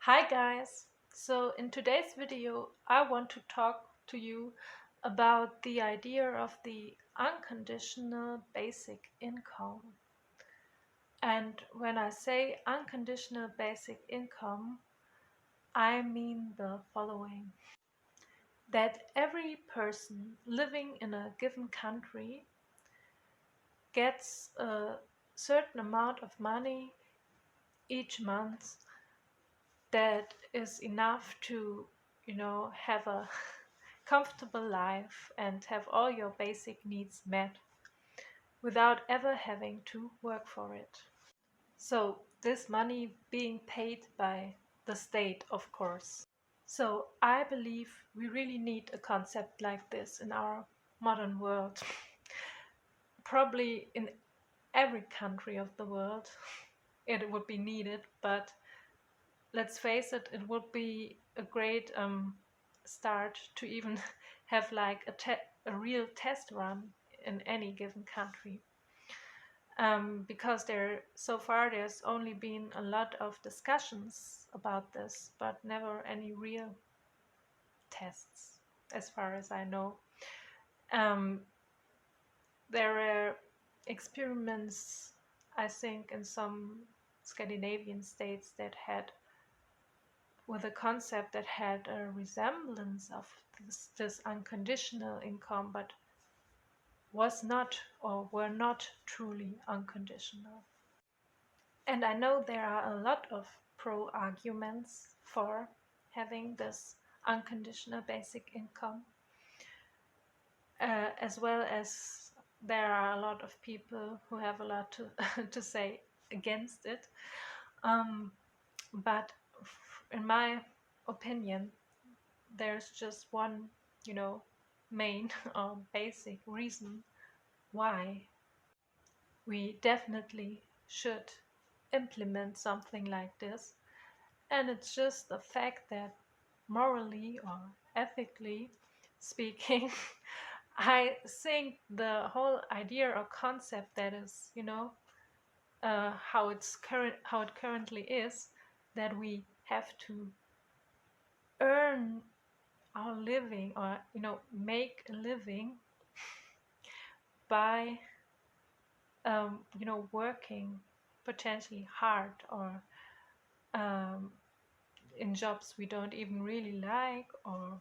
Hi guys! So in today's video I want to talk to you about the idea of the unconditional basic income. And when I say unconditional basic income, I mean the following. That every person living in a given country gets a certain amount of money each month that is enough to, have a comfortable life and have all your basic needs met without ever having to work for it. So, this money being paid by the state, of course. So, I believe we really need a concept like this in our modern world. Probably in every country of the world it would be needed, but let's face it, it would be a great start to even have like a real test run in any given country. Because so far there's only been a lot of discussions about this, but never any real tests, as far as I know. Um, there were experiments, I think, in some Scandinavian states that had with a concept that had a resemblance of this unconditional income, but was not or were not truly unconditional. And I know there are a lot of pro arguments for having this unconditional basic income, as well as there are a lot of people who have a lot to, to say against it. Um, but in my opinion, there's just one, you know, main or basic reason why we definitely should implement something like this. And it's just the fact that morally or ethically speaking, I think the whole idea or concept that is, how it currently is, that we have to earn our living or make a living by working potentially hard or um, in jobs we don't even really like, or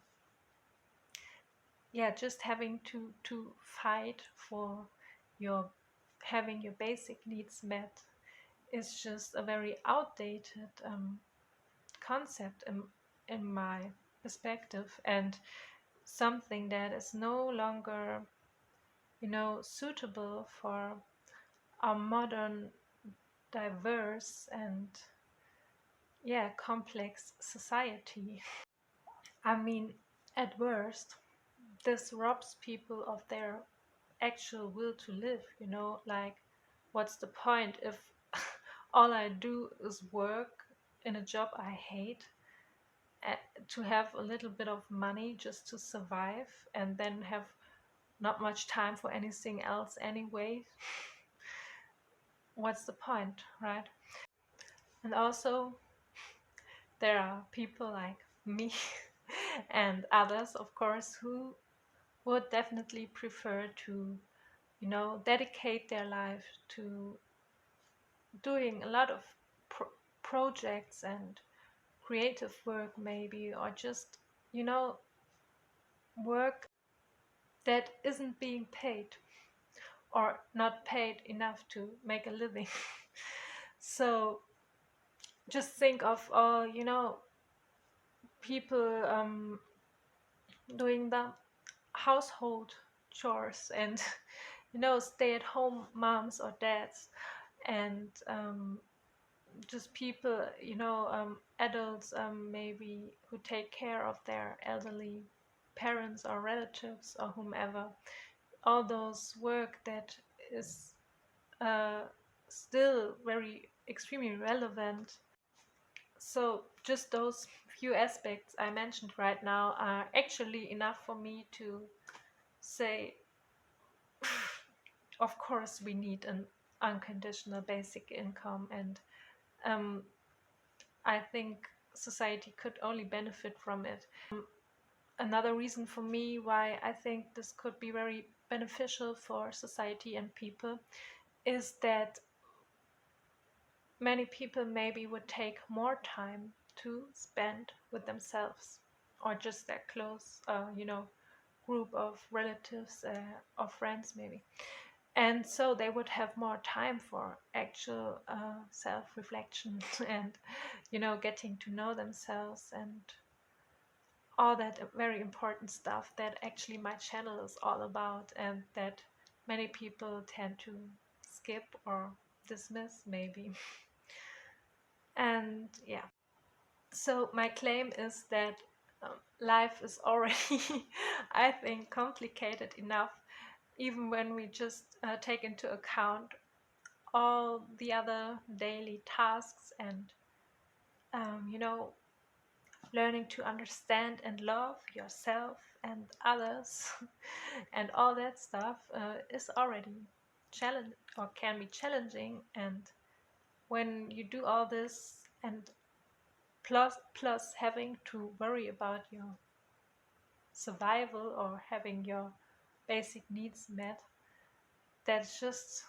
yeah, just having to fight for your having your basic needs met is just a very outdated concept in my perspective, and something that is no longer suitable for our modern, diverse, and yeah, complex society. I mean, at worst, this robs people of their actual will to live, like, what's the point if all I do is work in a job I hate, uh, to have a little bit of money just to survive and then have not much time for anything else anyway? What's the point, right? And also, there are people like me and others, of course, who would definitely prefer to, dedicate their life to doing a lot of projects and creative work, maybe, or just, you know, work that isn't being paid or not paid enough to make a living. So just think of all, people doing the household chores and stay at home moms or dads, and just people, adults, maybe, who take care of their elderly parents or relatives or whomever. All those work that is uh, still very extremely relevant. So just those few aspects I mentioned right now are actually enough for me to say, of course, we need an unconditional basic income. And I think society could only benefit from it. Another reason for me why I think this could be very beneficial for society and people is that many people maybe would take more time to spend with themselves or just their close, group of relatives or friends maybe. And so they would have more time for actual self-reflection and, getting to know themselves and all that very important stuff that actually my channel is all about and that many people tend to skip or dismiss maybe. And yeah, so my claim is that life is already, I think, complicated enough, even when we just take into account all the other daily tasks and, um, you know, learning to understand and love yourself and others and all that stuff is already challenge or can be challenging. And when you do all this and plus having to worry about your survival or having your basic needs met, that's just,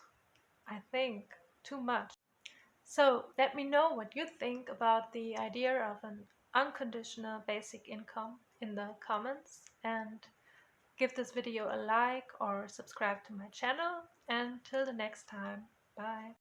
I think, too much. So let me know what you think about the idea of an unconditional basic income in the comments, and give this video a like or subscribe to my channel. And till the next time, bye.